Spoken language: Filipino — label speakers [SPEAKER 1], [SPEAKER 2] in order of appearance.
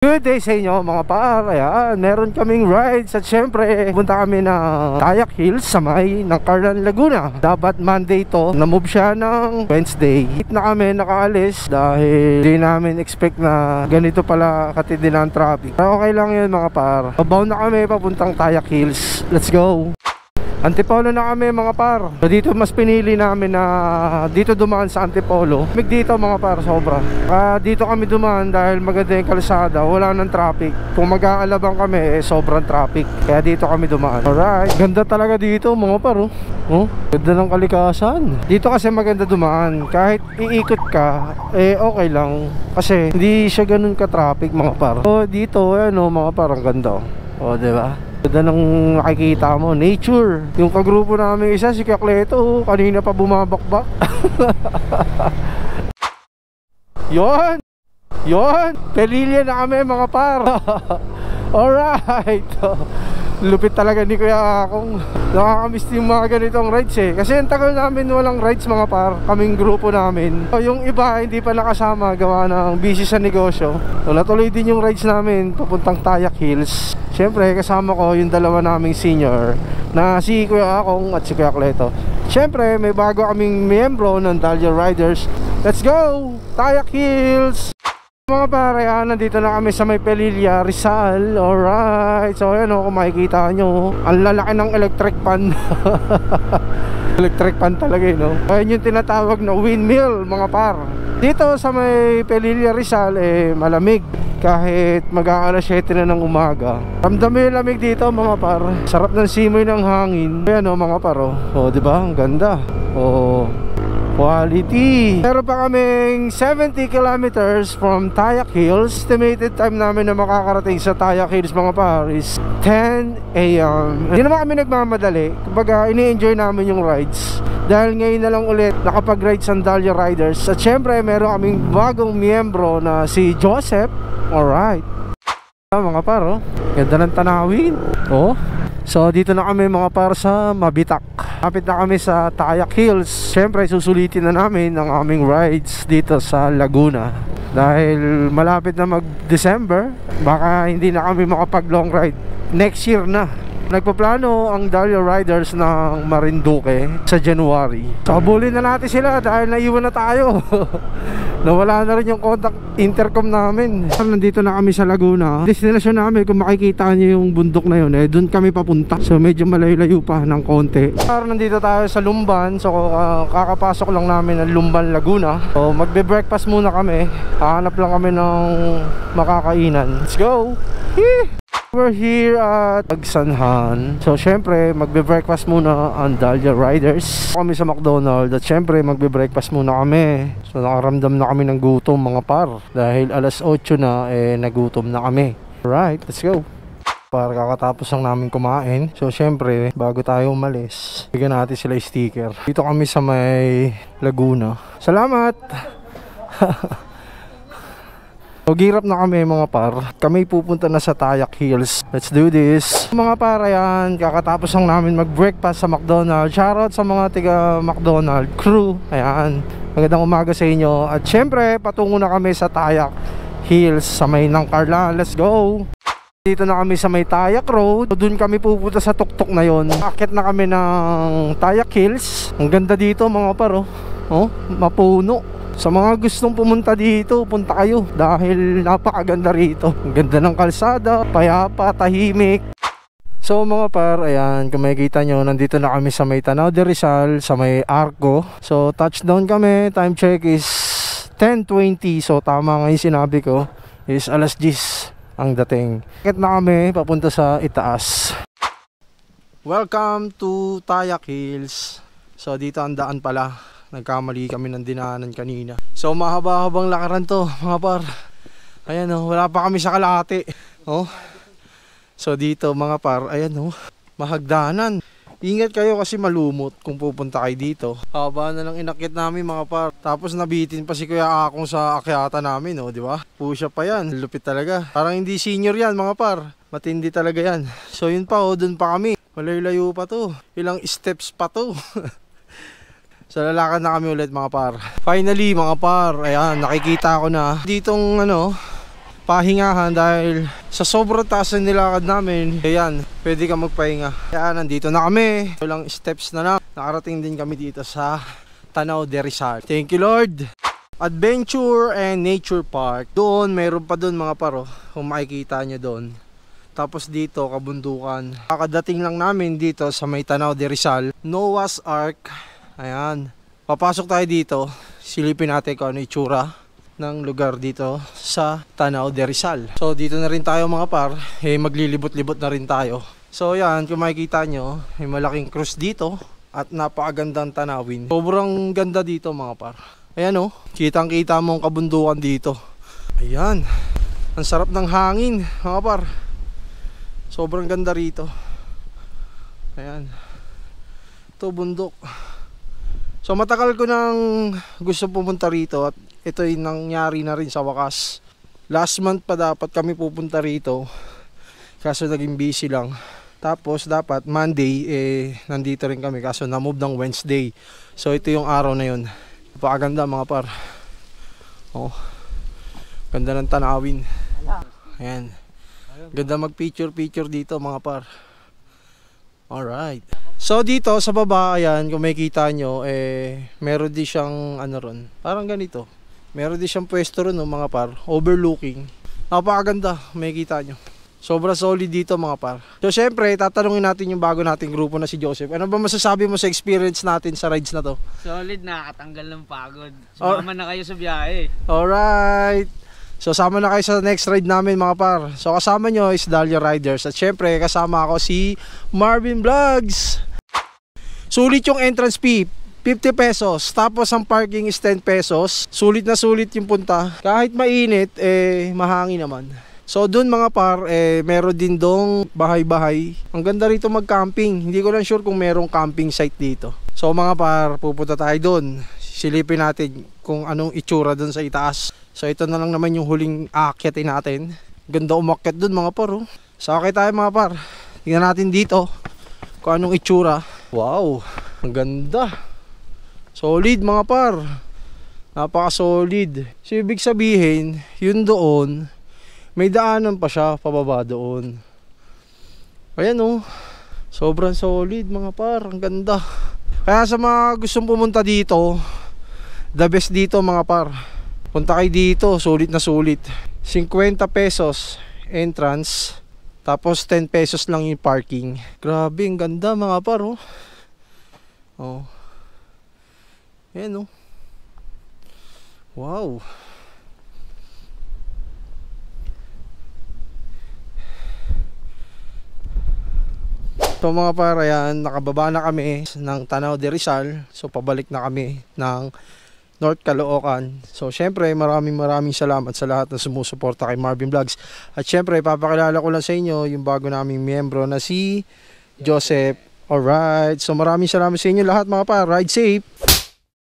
[SPEAKER 1] Good day sa inyo mga par. Ayan, meron kaming rides at syempre punta kami na Tayak Hills sa may ng Carlan, Laguna. Dapat Monday to, na-move siya ng Wednesday. Hit na kami nakaalis dahil di namin expect na ganito pala katindi na ang traffic. Pero okay lang yun mga par. Pabound na kami papuntang Tayak Hills. Let's go! Antipolo na kami mga par. So dito mas pinili namin na dito dumaan sa Antipolo. Mig dito mga par, sobra. Dito kami dumaan dahil maganda yung kalsada, wala nang traffic. Kung mag-aalabang kami, sobrang traffic. Kaya dito kami dumaan. Alright, ganda talaga dito mga par. Ganda ng kalikasan. Dito kasi maganda dumaan. Kahit iikot ka, okay lang. Kasi hindi siya ganun ka-traffic mga par. So dito, mga par, ang ganda. Diba? Ganda ng nakikita mo, nature. Yung kagrupo namin isa, si Kakleto, kanina pa bumabakbak. Yon! Pelilya na kami mga par. Alright. Lupit talaga ni Kuya Akong. Nakakamiss yung mga ganitong rides kasi ang tagal namin walang rides mga par, kaming grupo namin. Yung iba hindi pa nakasama, gawa ng busy sa negosyo. Wala tuloy din yung rides namin papuntang Tayak Hills. Siyempre kasama ko yung dalawa naming senior na si Kuya Akong at si Kuya Kleto. Siyempre may bago kaming miyembro ng Dahlia Riders. Let's go! Tayak Hills! Mga pare, nandito na kami sa may Pelilya, Rizal. Alright, so ayan kung makikita nyo, ang lalaki ng electric pan. Electric pan talaga Ayan yung tinatawag na windmill mga par. Dito sa may Pelilya, Rizal malamig. Kahit mag-aalas 7 na ng umaga, ramdam yung lamig dito mga par. Sarap ng simoy ng hangin. Ayan mga par, diba? Ang ganda. Quality. Meron pa kaming 70 kilometers from Tayak Hills. Estimated time namin na makakarating sa Tayak Hills mga par is 10 AM. Hindi naman kami nagmamadali. Kumbaga ini-enjoy namin yung rides. Dahil ngayon na lang ulit nakapag-ride sa Dahlia Riders. At syempre meron kaming bagong miyembro na si Joseph. Alright. Mga par, ganda ng tanawin. So dito na kami mga par sa Mabitak. Kapit na kami sa Tayak Hills. Siyempre susulitin na namin ang aming rides dito sa Laguna. Dahil malapit na mag-December, baka hindi na kami makapag long ride next year na. Nagpaplano ang Dahlia Riders ng Marinduque sa January. So habulin na natin sila dahil naiwan na tayo. Nawala na rin yung contact intercom namin. Nandito na kami sa Laguna. Destination namin, kung makikita nyo yung bundok na yun, doon kami papunta. So medyo malayo-layo pa ng konti. Nandito tayo sa Lumban. So kakapasok lang namin ng Lumban, Laguna. So magbe-breakfast muna kami. Hahanap lang kami ng makakainan. Let's go! We're here at Agsanhan. So syempre magbe-breakfast muna ang Dahlia Riders. Kami sa McDonald's at syempre magbe-breakfast muna kami. So nakaramdam na kami ng gutom mga par. Dahil alas 8 na nagutom na kami. Alright, let's go. Para kakatapos lang namin kumain. So syempre bago tayo umalis, bigyan natin sila sticker. Dito kami sa may Laguna. Salamat! Girap na kami mga par. Kami pupunta na sa Tayak Hills. Let's do this. Mga par, ayan, kakatapos lang namin mag-breakfast sa McDonald's. Shoutout sa mga tiga McDonald's crew. Ayan, magandang umaga sa inyo. At syempre patungo na kami sa Tayak Hills sa may ng Carlan. Let's go! Dito na kami sa may Tayak Road. Doon kami pupunta sa tuktok na yon. Akit na kami ng Tayak Hills. Ang ganda dito mga par. Mapuno. Sa mga gustong pumunta dito, punta kayo dahil napakaganda rito. Ang ganda ng kalsada, payapa, tahimik. So mga par, ayan, kung makikita nyo, nandito na kami sa may Tanaw de Rizal, sa may Arco. So touchdown kami, time check is 10:20. So tama nga yung sinabi ko, is alas 10 ang dating. Akit na kami, papunta sa itaas. Welcome to Tayak Hills. So dito ang daan pala. Nagkamali kami ng dinaanan kanina. So mahaba-habang lakaran to mga par. Ayan wala pa kami sa kalahati. So dito mga par, ayan mahagdanan. Ingat kayo kasi malumot kung pupunta kayo dito. Haba na lang inakyat namin mga par. Tapos nabitin pa si Kuya Akong sa akyata namin di ba? Push up pa yan, lupit talaga. Parang hindi senior yan mga par. Matindi talaga yan. So yun pa doon pa kami. Malayo-layo pa to. Ilang steps pa to. So lalakad na kami ulit mga par. Finally mga par, ayan, nakikita ko na ditong pahingahan dahil sa sobrang taas ng nilakad namin. Ayan, pwede ka magpahinga. Kaya nandito na kami. Walang steps na lang. Nakarating din kami dito sa Tanaw de Rizal. Thank you Lord. Adventure and Nature Park. Doon, mayroon pa doon mga paro. Kung makikita nyo doon. Tapos dito, kabundukan. Kakadating lang namin dito sa may Tanaw de Rizal. Noah's Ark. Ayan. Papasok tayo dito. Silipin natin kung ano itsura ng lugar dito sa Tanaw de Rizal. So dito na rin tayo mga par. Maglilibot-libot na rin tayo. So yan, kung makikita nyo, may malaking krus dito. At napakagandang tanawin. Sobrang ganda dito mga par. Ayan kitang kita mo ang kabundukan dito. Ayan. Ang sarap ng hangin mga par. Sobrang ganda rito. Ayan. Ito bundok. So matagal ko nang gusto pumunta rito. At ito yung nangyari na rin sa wakas. Last month pa dapat kami pupunta rito. Kaso naging busy lang. Tapos dapat Monday nandito rin kami. Kaso na-move ng Wednesday. So ito yung araw na yun. Napakaganda mga par. Ganda ng tanawin. Ayan. Ganda mag picture dito mga par. Alright. So dito sa baba, ayan, kung makikita nyo, meron din siyang ano ron. Parang ganito. Meron din siyang pwesto ron mga par. Overlooking. Napakaganda, makikita nyo. Sobra solid dito mga par. So syempre, tatanungin natin yung bago nating grupo na si Joseph. Ano ba masasabi mo sa experience natin sa rides na to?
[SPEAKER 2] Solid, nakakatanggal ng pagod. Sumama na kayo sa biyahe.
[SPEAKER 1] Alright. So sama na kayo sa next ride namin mga par. So kasama nyo is Dahlia Riders. At syempre kasama ako si Marvin Vlogs. Sulit yung entrance fee, 50 pesos. Tapos ang parking is 10 pesos. Sulit na sulit yung punta. Kahit mainit, mahangin naman. So dun mga par, meron din dong bahay-bahay. Ang ganda rito mag-camping. Hindi ko lang sure kung merong camping site dito. So mga par, pupunta tayo dun. Silipin natin kung anong itsura dun sa itaas. So ito na lang naman yung huling aakyatin natin. Ganda umakyat dun mga par. Sakay tayo mga par. Tingnan natin dito kung anong itsura. Wow, ang ganda. Solid mga par. Napaka-solid. So ibig sabihin, yun doon, may daanan pa siya pababa doon. Ayan sobrang solid mga par. Ang ganda. Kaya sa mga gustong pumunta dito, the best dito mga par. Punta kayo dito, sulit na sulit. 50 pesos entrance, tapos 10 pesos lang yung parking. Grabe, ang ganda mga par. Ayan wow. So mga par, ayan, nakababa na kami ng Tanaw de Rizal. So pabalik na kami ng North Caloocan. So syempre maraming salamat sa lahat na sumusuporta kay Marvin Vlogs. At syempre papakilala ko lang sa inyo yung bago naming miyembro na si Joseph. Alright, so maraming salamat sa inyo lahat mga par. Ride safe!